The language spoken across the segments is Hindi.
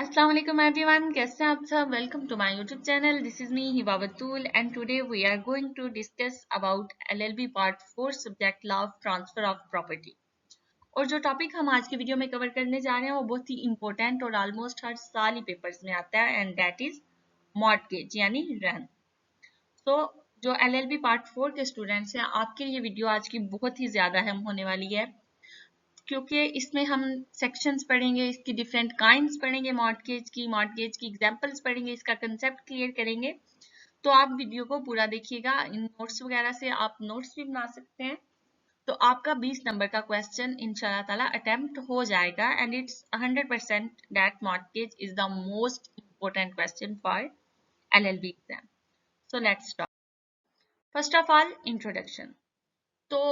अस्सलाम वालेकुम एवरीवन, कैसे हैं आप सब। Welcome to my YouTube channel. This is me Hiba Batool and today we are going to discuss about LLB part 4 subject law of transfer of property. और जो टॉपिक हम आज की वीडियो में कवर करने जा रहे हैं वो बहुत ही इंपॉर्टेंट और ऑलमोस्ट हर साल ही पेपर्स में आता है एंड दैट इज मॉर्टगेज यानी ऋण। तो जो एलएलबी पार्ट 4 के स्टूडेंट्स हैं, आपके लिए वीडियो आज की बहुत ही ज्यादा अहम होने वाली है, क्योंकि इसमें हम सेक्शंस पढ़ेंगे, इसकी डिफरेंट काइंड्स पढ़ेंगे, मॉर्टगेज की एग्जांपल्स पढ़ेंगे, इसका कंसेप्ट क्लियर करेंगे। तो आप वीडियो को पूरा देखिएगा। इन नोट्स वगैरह से आप नोट्स भी बना सकते हैं। तो आपका 20 नंबर का क्वेश्चन इंशाल्लाह ताला अटेम्प्ट हो जाएगा and it's 100% that mortgage is the most important question for LLB exam. So let's start. First of all introduction. तो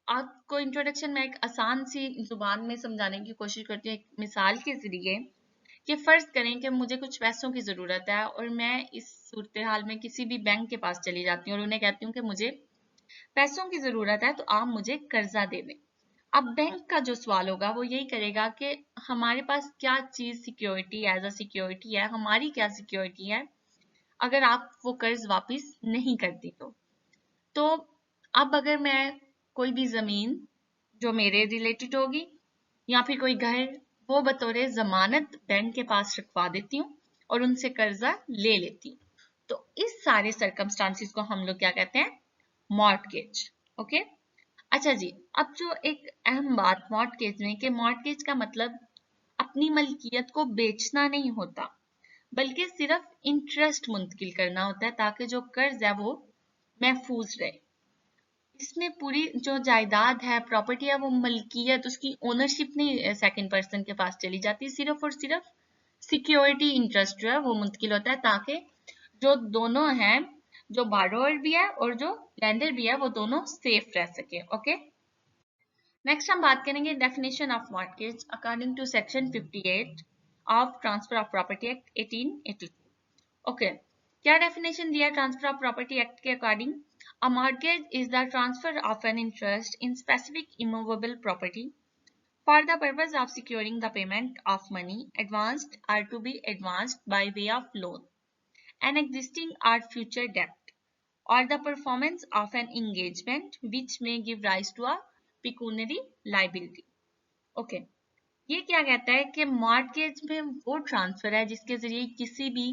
आपको इंट्रोडक्शन में एक आसान सी जुबान में समझाने की कोशिश करती हूँ, एक मिसाल के जरिए। कि फर्ज करें कि मुझे कुछ पैसों की जरूरत है और मैं इस सूरत हाल में किसी भी बैंक के पास चली जाती हूँ और उन्हें कहती हूँ कि मुझे पैसों की जरूरत है, तो आप मुझे कर्जा दे दें। अब बैंक का जो सवाल होगा वो यही करेगा कि हमारे पास क्या चीज सिक्योरिटी एज अ सिक्योरिटी है, हमारी क्या सिक्योरिटी है अगर आप वो कर्ज वापिस नहीं करती तो अब अगर मैं कोई भी जमीन जो मेरे रिलेटेड होगी या फिर कोई घर, वो बतौर जमानत बैंक के पास रखवा देती हूँ और उनसे कर्जा ले लेती हूँ, तो इस सारे सर्कमस्टांसिस को हम लोग क्या कहते हैं, मॉर्टगेज। ओके। अच्छा जी, अब जो एक अहम बात मॉर्टगेज में कि मॉर्टगेज का मतलब अपनी मलकियत को बेचना नहीं होता, बल्कि सिर्फ इंटरेस्ट मुंतकिल करना होता है ताकि जो कर्ज है वो महफूज रहे। इसमें पूरी जो जायदाद है, प्रॉपर्टी है, वो मलकियत, उसकी ओनरशिप नहीं सेकंड पर्सन के पास चली जाती, सिर्फ और सिर्फ सिक्योरिटी इंटरेस्ट जो है वो मुंतकिल होता है ताकि जो दोनों हैं, जो बारोअर भी है और जो लेंडर भी है, वो दोनों सेफ रह सके। ओके। नेक्स्ट हम बात करेंगे definition of mortgage according to section 58 of transfer of property act 1882। Okay. क्या डेफिनेशन दिया ट्रांसफर ऑफ प्रॉपर्टी एक्ट के according? A mortgage is the transfer of an interest in specific immovable property for the purpose of securing the payment of money advanced or to be advanced by way of loan, an existing or future debt, or the performance of an engagement which may give rise to a pecuniary liability. Okay. ये क्या कहता है कि मॉर्टगेज में वो ट्रांसफर है जिसके जरिए किसी भी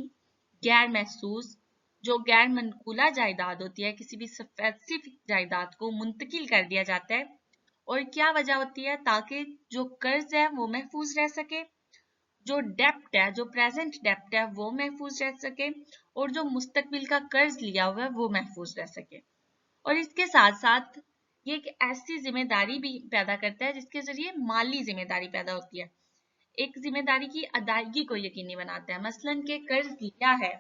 गैर महसूस, जो गैर मनकूला जायदाद होती है, किसी भी स्पेसिफिक जायदाद को मुंतकिल कर दिया जाता है। और क्या वजह होती है? ताकि जो कर्ज है वो महफूज रह सके, जो डेप्ट है, जो प्रेजेंट डेप्ट है वो महफूज रह सके, और जो मुस्तकबिल का कर्ज लिया हुआ है वो महफूज रह सके। और इसके साथ साथ ये एक ऐसी जिम्मेदारी भी पैदा करता है जिसके जरिए माली जिम्मेदारी पैदा होती है, एक जिम्मेदारी की अदायगी को यकीनी बनाता है। मसलन के कर्ज लिया है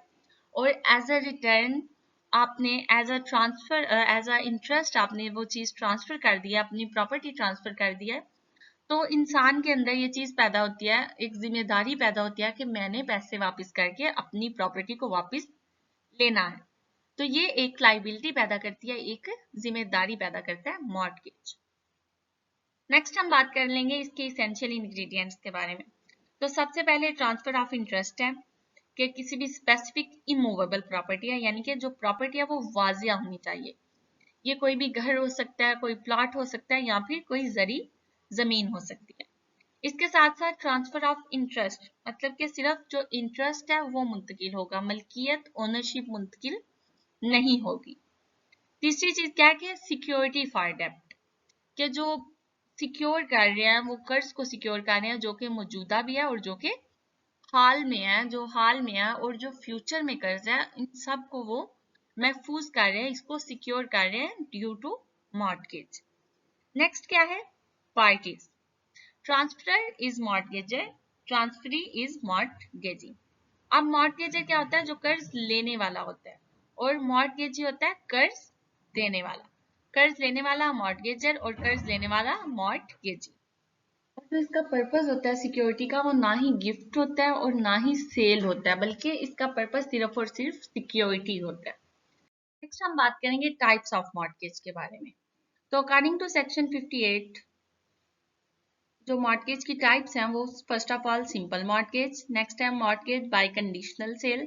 और एज अ रिटर्न आपने as a transfer as a interest आपने वो चीज ट्रांसफर कर दिया, अपनी प्रॉपर्टी ट्रांसफर कर दिया है, तो इंसान के अंदर ये चीज पैदा होती है, एक जिम्मेदारी पैदा होती है कि मैंने पैसे वापस करके अपनी प्रॉपर्टी को वापस लेना है। तो ये एक लाइबिलिटी पैदा करती है, एक जिम्मेदारी पैदा करता है मॉर्टगेज। नेक्स्ट हम बात कर लेंगे इसके इसेंशियल इंग्रेडिएंट्स के बारे में। तो सबसे पहले ट्रांसफर ऑफ इंटरेस्ट है कि किसी भी स्पेसिफिक इमूवेबल प्रॉपर्टी है, यानी कि जो प्रॉपर्टी है वो वाजिया होनी चाहिए। ये कोई भी घर हो सकता है, कोई प्लॉट हो सकता है, या फिर कोई जरी जमीन हो सकती है। इसके साथ साथ ट्रांसफर ऑफ इंटरेस्ट मतलब कि सिर्फ जो इंटरेस्ट है वो मुंतकिल होगा, मलकियत ओनरशिप मुंतकिल नहीं होगी। तीसरी चीज क्या है कि सिक्योरिटी फॉर डेप्ट, कि जो सिक्योर कर रहे हैं वो कर्ज को सिक्योर कर रहे हैं जो कि मौजूदा भी है और जो कि हाल में है, जो हाल में है और जो फ्यूचर में कर्ज है, इन सब को वो महफूज कर रहे हैं, इसको सिक्योर कर रहे हैं ड्यू टू मॉर्टगेज। नेक्स्ट क्या है? Parties. Transferor is mortgagor, transferee is mortgagee. अब मॉर्टगेजर क्या होता है? जो कर्ज लेने वाला होता है, और मॉर्टगेजी होता है कर्ज देने वाला। कर्ज लेने वाला मॉर्टगेजर और कर्ज लेने वाला मॉर्टगेजी। और जो इसका पर्पस होता है सिक्योरिटी का, वो ना ही गिफ्ट होता है और ना ही सेल होता है, बल्कि इसका पर्पस सिर्फ और सिर्फ सिक्योरिटी होता है। नेक्स्ट हम बात करेंगे टाइप्स ऑफ मॉर्टगेज के बारे में। तो अकॉर्डिंग टू सेक्शन 58 जो मॉर्टगेज की टाइप्स हैं वो first of all simple mortgage, next है mortgage by conditional sale,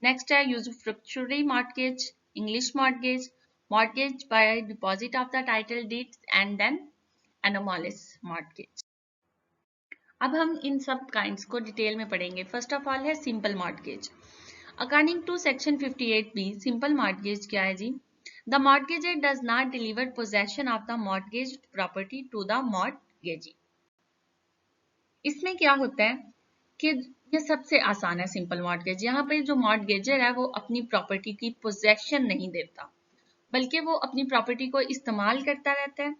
next है usufructuary mortgage, English mortgage, mortgage by deposit of the title deeds and then anomalous mortgage. अब हम इन सब काइंड्स को डिटेल में पढ़ेंगे। फर्स्ट ऑफ ऑल है simple mortgage. According to section 58B, simple mortgage क्या है जी? The mortgagor does not deliver possession of the mortgaged property to the mortgagee. इसमें क्या होता है कि ये सबसे आसान है सिंपल मॉर्टगेज। यहाँ पे जो मॉर्टगेजर है वो अपनी प्रॉपर्टी की पोजेशन नहीं देता, बल्कि वो अपनी प्रॉपर्टी को इस्तेमाल करता रहता है,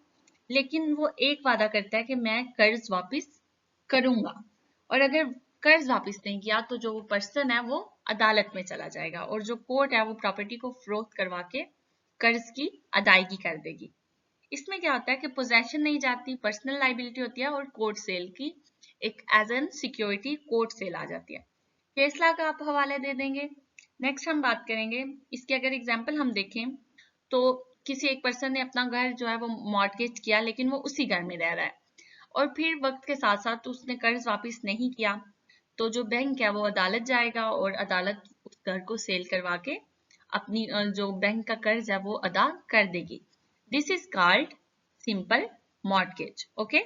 लेकिन वो एक वादा करता है कि मैं कर्ज वापस करूंगा। और अगर कर्ज वापस नहीं किया तो जो पर्सन है वो अदालत में चला जाएगा और जो कोर्ट है वो प्रॉपर्टी को फरोख्त करवा के कर्ज की अदायगी कर देगी। इसमें क्या होता है कि पोजेशन नहीं जाती, पर्सनल लाइबिलिटी होती है और कोर्ट सेल की एक as an security court sale आ जाती है। केस लॉ का आप हवाले दे देंगे। नेक्स्ट हम बात करेंगे इसके, अगर एग्जांपल हम देखें तो किसी एक पर्सन ने अपना घर जो है वो मॉर्टगेज किया, लेकिन वो उसी घर में रह रहा है और फिर वक्त के साथ साथ उसने कर्ज वापस नहीं किया, तो जो बैंक है वो अदालत जाएगा और अदालत उस घर को सेल करवा के अपनी जो बैंक का कर्ज है वो अदा कर देगी। This is called simple mortgage. Okay,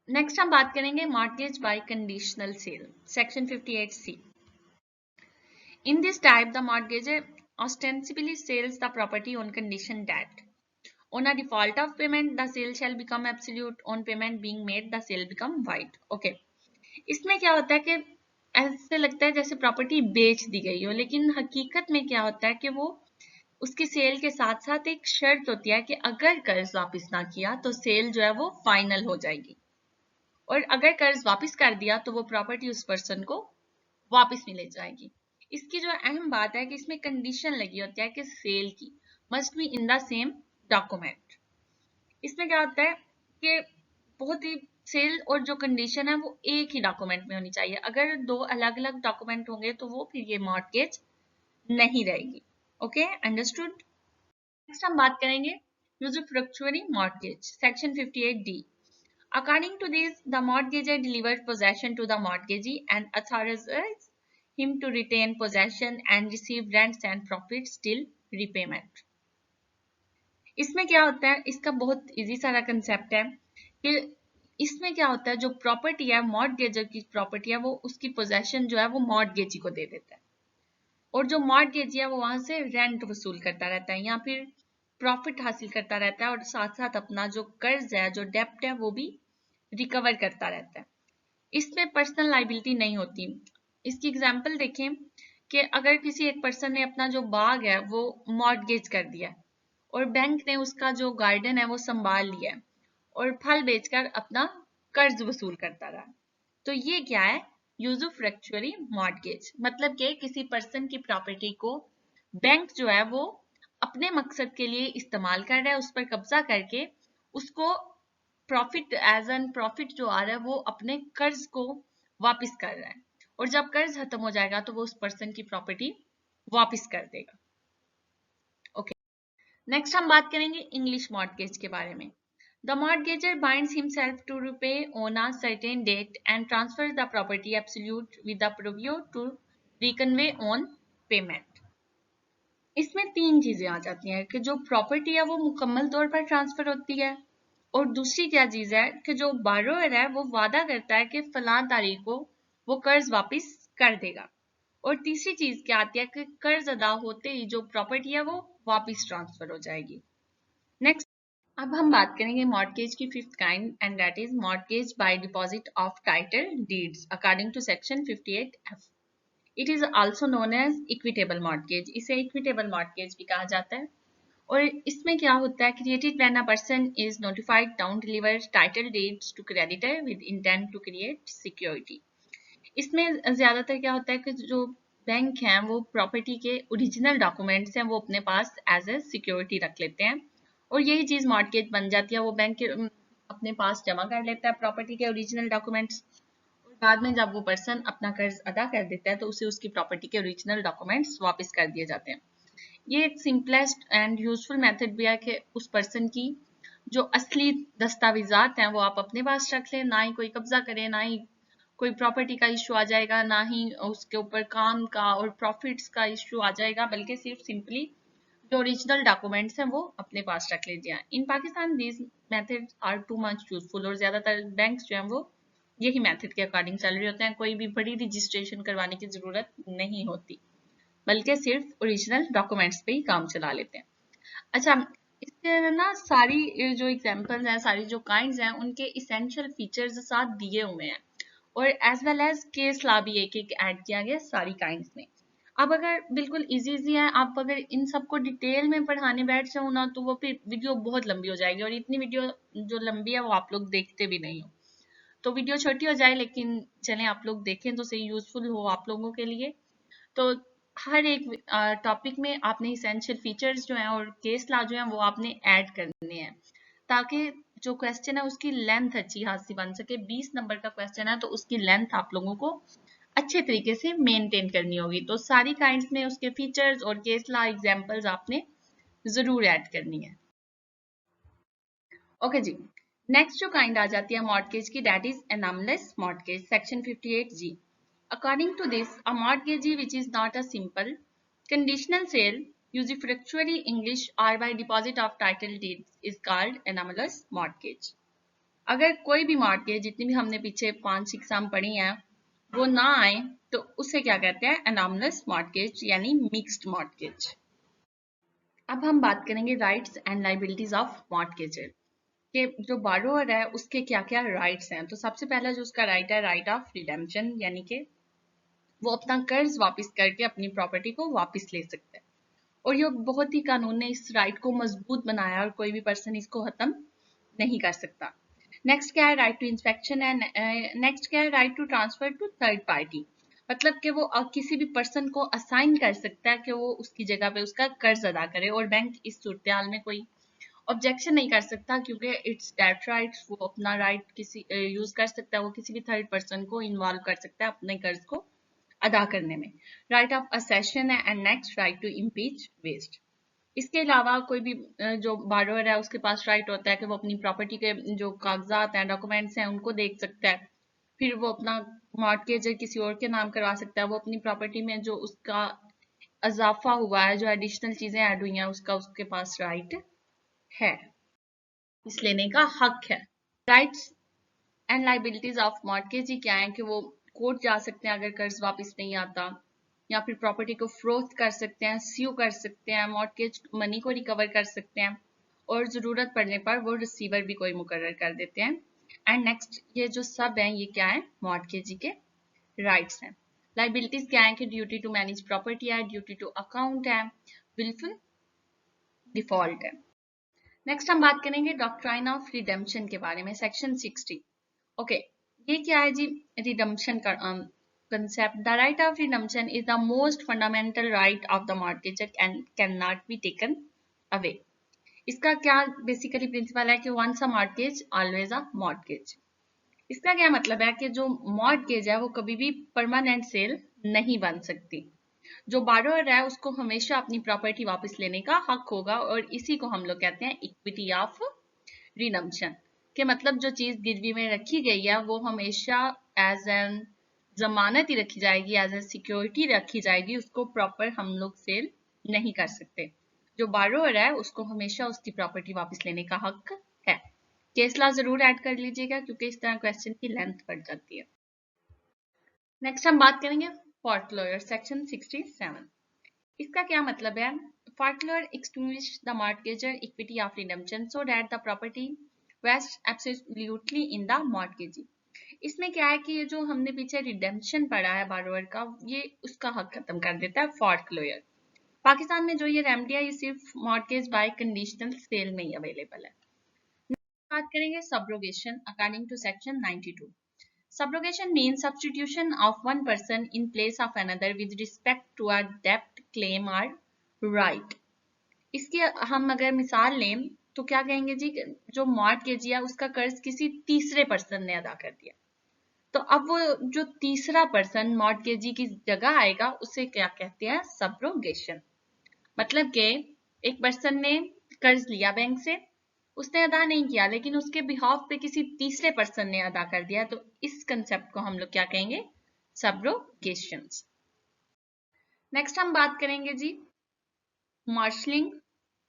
next हम बात करेंगे mortgage by conditional cell, section 58C। In this type, the mortgagor ostensibly sells the property on condition that on a default of payment, the sale shall become absolute. On payment being made, the sale become void. Okay. इसमें क्या होता है कि ऐसे लगता है जैसे प्रॉपर्टी बेच दी गई हो, लेकिन हकीकत में क्या होता है कि वो उसकी सेल के साथ साथ एक शर्त होती है कि अगर कर्ज वापस ना किया तो सेल जो है वो फाइनल हो जाएगी, और अगर कर्ज वापस कर दिया तो वो प्रॉपर्टी उस पर्सन को वापस मिल जाएगी। इसकी जो अहम बात है कि इसमें कंडीशन लगी होती है कि सेल की must be in the same document. इसमें क्या होता है कि बहुत ही सेल और जो कंडीशन है वो एक ही डॉक्यूमेंट में होनी चाहिए। अगर दो अलग अलग डॉक्यूमेंट होंगे तो वो फिर ये मॉर्टगेज नहीं रहेगी। Okay, understood. नेक्स्ट हम बात करेंगे usufructuary mortgage, section 58D। According to this, the mortgagor delivers possession to the mortgagee and authorizes him to retain possession and receive rents and profits till repayment. इसमें क्या होता है, इसका बहुत इजी सारा कंसेप्ट है कि इसमें क्या होता है, जो प्रॉपर्टी है मॉर्टगेजर की प्रॉपर्टी है वो उसकी पोजेशन जो है वो मॉर्टगेजी को दे देता है, और जो मॉर्टगेजी है वो वहां से रेंट वसूल करता रहता है या फिर प्रॉफिट हासिल करता रहता है, और साथ साथ अपना जो कर्ज है, जो डेप्ट है, वो भी रिकवर करता रहता है। इसमें पर्सनल लाइबिलिटी नहीं होती। इसकी एग्जांपल देखें कि अगर किसी एक पर्सन ने अपना जो बाग है वो मॉर्टगेज कर दिया और बैंक ने उसका जो गार्डन है वो संभाल लिया और फल बेचकर अपना कर्ज वसूल करता रहा, तो ये क्या है, यूजफ्रैक्चुअरी मॉर्टगेज। मतलब कि किसी पर्सन की प्रॉपर्टी को बैंक जो है वो अपने मकसद के लिए इस्तेमाल कर रहा है, उस पर कब्जा करके उसको प्रॉफिट एज एन प्रॉफिट जो आ रहा है वो अपने कर्ज को वापस कर रहा है, और जब कर्ज खत्म हो जाएगा तो वो उस पर्सन की प्रॉपर्टी वापस कर देगा। ओके, नेक्स्ट हम बात करेंगे इंग्लिश मॉर्टगेज के बारे में। The mortgagor binds himself to repay on a certain date and transfers the property absolute with the preview to reconvey on payment. इसमें तीन चीजें आ जाती हैं कि जो प्रॉपर्टी है वो मुकम्मल तौर पर ट्रांसफर होती है, और दूसरी क्या चीज है कि जो बारोअर है वो वादा करता है कि फलां तारीख को वो कर्ज वापस कर देगा, और तीसरी चीज क्या आती है कि कर्ज अदा होते ही जो प्रॉपर्टी है वो वापस ट्रांसफर हो जाएगी। नेक्स्ट, अब हम बात करेंगे मॉर्टगेज की fifth kind and that is mortgage by deposit of title deeds according to section 58F। It is also known as equitable mortgage. इसे इक्विटेबल मॉर्टगेज भी कहा जाता है, और इसमें क्या होता है, created when a person is notified down deliver title deeds to creditor with intent to create security. इसमें ज्यादातर क्या होता है कि जो बैंक हैं वो प्रॉपर्टी के ओरिजिनल डॉक्यूमेंट्स हैं वो अपने पास एज ए सिक्योरिटी रख लेते हैं, और यही चीज मॉर्टगेज बन जाती है। वो बैंक के अपने पास जमा कर लेता है प्रॉपर्टी के ओरिजिनल डॉक्यूमेंट्स, और बाद में जब वो पर्सन अपना कर्ज अदा कर देता है तो उसे उसकी प्रॉपर्टी के ओरिजिनल डॉक्यूमेंट्स वापस कर दिए जाते हैं। ये एक सिंपलेस्ट एंड यूजफुल मेथड भी है कि उस पर्सन की जो असली दस्तावेजात हैं वो आप अपने पास रख लें, ना ही कोई कब्जा करें, ना ही कोई प्रॉपर्टी का इशू आ जाएगा, ना ही उसके ऊपर काम का और प्रॉफिट्स का इशू आ जाएगा, बल्कि सिर्फ सिंपली जो ओरिजिनल डॉक्यूमेंट्स हैं वो अपने पास रख लीजिए। In Pakistan these methods are too much useful, और ज्यादातर बैंक्स जो हैं वो यही मेथड के अकॉर्डिंग चल रहे होते हैं। कोई भी बड़ी रजिस्ट्रेशन करवाने की जरूरत नहीं होती, बल्कि सिर्फ ओरिजिनल डॉक्यूमेंट्स पे ही काम चला लेते हैं। अच्छा, इसके ना सारी जो एग्जांपल्स हैं, सारी जो काइंड्स हैं, उनके इसेंशियल फीचर्स साथ दिए हुए हैं, और as well as case law भी एक एक ऐड किया गया सारी काइंड्स में। अब अगर बिल्कुल इजी इजी है, आप अगर इन सबको डिटेल में पढ़ाने बैठ जाओ ना, तो वो फिर वीडियो बहुत लंबी हो जाएगी, और इतनी वीडियो जो लंबी है वो आप लोग देखते भी नहीं हो। तो वीडियो छोटी हो जाए, लेकिन चलें आप लोग देखें तो सही, यूजफुल हो आप लोगों के लिए। तो हर एक टॉपिक में आपने इसेंशियल फीचर्स जो हैं और केस लॉ जो हैं वो आपने ऐड करने हैं, ताकि जो क्वेश्चन है उसकी लेंथ अच्छी खासी बन सके। 20 नंबर का क्वेश्चन है तो उसकी लेंथ आप लोगों को अच्छे तरीके से मेंटेन करनी होगी। तो सारी काइंड्स में उसके फीचर्स और केस लॉ एग्जांपल्स आपने जरूर ऐड करनी है। ओके जी, नेक्स्ट जो काइंड आ जाती है मॉर्टगेज की, that is anomalous mortgage, section 58G। According to this, a mortgagee which is not a simple conditional sale, usufructuary English or by deposit of title deeds is called anomalous mortgage। अगर कोई भी मॉर्टगेज, जितनी भी हमने पीछे 5 एग्जाम पढ़ी हैं, वो ना आए तो उसे क्या कहते हैं? एनॉमलस मॉर्टगेज यानी मिक्स्ड मॉर्टगेज। अब हम बात करेंगे राइट्स एंड लाइबिलिटीज ऑफ मॉर्टगेजर, कि जो बारोअर है उसके क्या क्या राइट्स हैं। तो सबसे पहला जो उसका राइट है, राइट ऑफ रिडेम्पशन, यानी कि वो अपना कर्ज वापस करके अपनी प्रॉपर्टी को वापस ले सकता है, और ये बहुत ही कानून ने इस राइट को मजबूत बनाया और कोई भी पर्सन इसको खत्म नहीं कर सकता। नेक्स्ट क्या है? राइट टू इंस्पेक्शन है। नेक्स्ट क्या है? Right to transfer to third party, मतलब कि वो किसी भी पर्सन को असाइन कर सकता है कि वो उसकी जगह पे उसका कर्ज अदा करे, और बैंक इस सूरत हाल में कोई ऑब्जेक्शन नहीं कर सकता, क्योंकि इट्स दैट राइट्स, वो अपना राइट किसी यूज कर सकता है, वो किसी भी थर्ड पर्सन को इन्वॉल्व कर सकता है अपने कर्ज को अदा करने में। राइट ऑफ असेशन है। And next right to impeach waste. इसके अलावा कोई भी जो बारोअर है उसके पास राइट होता है कि वो अपनी प्रॉपर्टी के जो कागजात हैं, डॉक्यूमेंट्स हैं, उनको देख सकता है। फिर वो अपना मॉर्टगेज किसी और के नाम करवा सकता है। वो अपनी प्रॉपर्टी में जो उसका इजाफा हुआ है, जो एडिशनल चीजें ऐड हुई हैं, उसका उसके पास राइट है, इस लेने का हक है। Rights and liabilities of mortgage क्या है कि वो कोर्ट जा सकते हैं अगर कर्ज वापस नहीं आता, या फिर प्रॉपर्टी को फरोख्त कर सकते हैं, स्यू कर सकते हैं, मॉर्टगेज मनी को रिकवर कर सकते हैं, और जरूरत पड़ने पर वो रिसीवर भी कोई मुकर्रर कर देते हैं। एंड नेक्स्ट ये जो सब हैं ये क्या है? मॉर्टगेजी के राइट्स हैं। लाइबिलिटीज क्या है कि ड्यूटी टू मैनेज प्रॉपर्टी है, ड्यूटी टू अकाउंट है, विलफुल डिफॉल्ट है। नेक्स्ट हम बात करेंगे डॉक्ट्राइन ऑफ रिडेम्पशन के बारे में, सेक्शन 60। ओके, ये क्या है जी? रिडम्पशन का concept. The right of redemption is the most fundamental right of the mortgagor and cannot be taken away. इसका क्या बेसिकली प्रिंसिपल है कि once a mortgage always a mortgage। इसका क्या मतलब है कि जो मॉर्टगेज है वो कभी भी परमानेंट सेल नहीं बन सकती। जो बारोअर है उसको हमेशा अपनी प्रॉपर्टी वापस लेने का हक होगा, और इसी को हम लोग कहते हैं इक्विटी ऑफ रिडम्पशन, के मतलब जो चीज गिरवी में रखी गई है वो हमेशा एज एन जमानत ही रखी जाएगी, एज ए सिक्योरिटी रखी जाएगी, उसको प्रॉपर हम लोग सेल नहीं कर सकते। जो बारोअर है उसको हमेशा उसकी प्रॉपर्टी वापस लेने का हक है। केस लॉ जरूर ऐड कर लीजिएगा, क्योंकि इस तरह क्वेश्चन की लेंथ बढ़ जाती है। नेक्स्ट हम बात करेंगे फोरक्लोजर, सेक्शन 67। इसका क्या मतलब है? Foreclosure extinguish the mortgagor equity of redemption so that the property vest absolutely in the mortgagee. इसमें क्या है कि ये जो हमने पीछे रिडेम्पशन पढ़ा है बारोअर का, ये उसका हक खत्म कर देता है फोरक्लोजर। पाकिस्तान में जो ये रेमेडी है ये सिर्फ मॉर्टगेज बाय कंडीशनल सेल में ही अवेलेबल है। बात करेंगे subrogation according to section 92। Subrogation means substitution of one person in place of another with respect to a debt, claim or right. इसकी हम अगर मिसाल लें तो क्या कहेंगे जी? जो मॉर्टगेजी है उसका कर्ज किसी तीसरे पर्सन ने अदा कर दिया, तो अब वो जो तीसरा पर्सन मॉर्टगेजी की जगह आएगा उसे क्या कहते हैं? सब्रोगेशन। मतलब कि एक पर्सन ने कर्ज लिया बैंक से, उसने अदा नहीं किया लेकिन उसके बिहाफ पे किसी तीसरे पर्सन ने अदा कर दिया, तो इस कंसेप्ट को हम लोग क्या कहेंगे? सबरोगेशंस। नेक्स्ट हम बात करेंगे जी marshalling,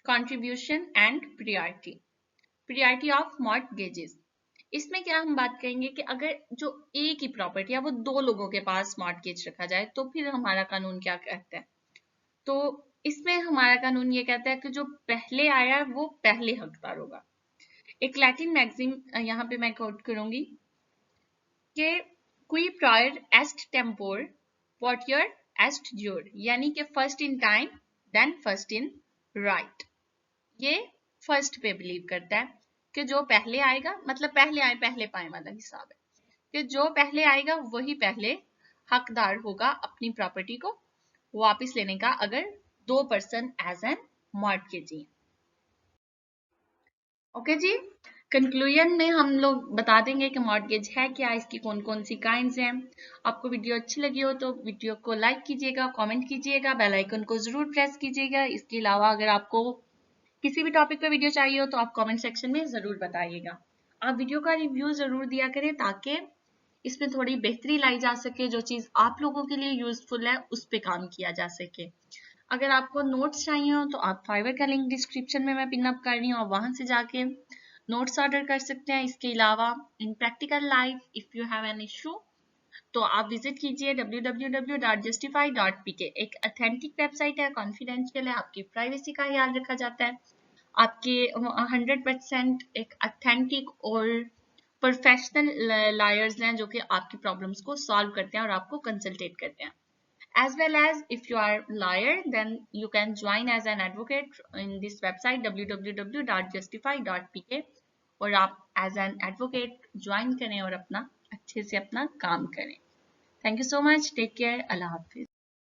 contribution and priority of mortgages. इसमें क्या हम बात करेंगे कि अगर जो एक ही प्रॉपर्टी है वो दो लोगों के पास मॉर्टगेज रखा जाए तो फिर हमारा कानून क्या कहता है? तो इसमें हमारा कानून ये कहता है कि जो पहले आया वो पहले हकदार होगा। एक लैटिन मैगजीन यहाँ पे मैं कोट करूंगी कि qui prior est tempore potior est jure, यानी कि first in time then first in right. ये फर्स्ट पे बिलीव करता है कि जो पहले आएगा, मतलब पहले आए पहले पाए वाला हिसाब है, कि जो पहले आएगा वही पहले हकदार होगा अपनी प्रॉपर्टी को वापस लेने का, अगर दो person as an mortgagee. Okay जी, कंक्लूजन में हम लोग बता देंगे कि मॉर्टगेज है क्या, इसकी कौन कौन सी काइंड्स हैं। आपको वीडियो अच्छी लगी हो तो वीडियो को लाइक कीजिएगा, कमेंट कीजिएगा, बेल आइकन को जरूर प्रेस कीजिएगा। इसके अलावा अगर आपको किसी भी टॉपिक पर वीडियो चाहिए हो तो आप कमेंट सेक्शन में जरूर बताइएगा। आप वीडियो का रिव्यू जरूर दिया करें ताकि इसमें थोड़ी बेहतरी लाई जा सके, जो चीज आप लोगों के लिए यूजफुल है उस पर काम किया जा सके। अगर आपको नोट्स चाहिए हो तो आप फाइवर का लिंक डिस्क्रिप्शन में मैं पिन अप कर रही हूँ, आप वहां से जाके नोट्स ऑर्डर कर सकते हैं। इसके अलावा इन practical life if you have an issue तो आप विजिट कीजिए www.justify.pk। एक अथेंटिक वेबसाइट है, कॉन्फिडेंशियल है, आपकी प्राइवेसी का ख्याल रखा जाता है। आपके 100% एक अथेंटिक और प्रोफेशनल लायर्स हैं जो कि आपकी प्रॉब्लम्स को सॉल्व करते हैं और आपको कंसल्टेट करते हैं। As well as if you are lawyer, then you can join as an advocate in this website www.justify.pk और आप as an advocate ज्वाइन करें और अपना अच्छे से अपना काम करें। Thank you so much, take care, अल्लाह हाफिज।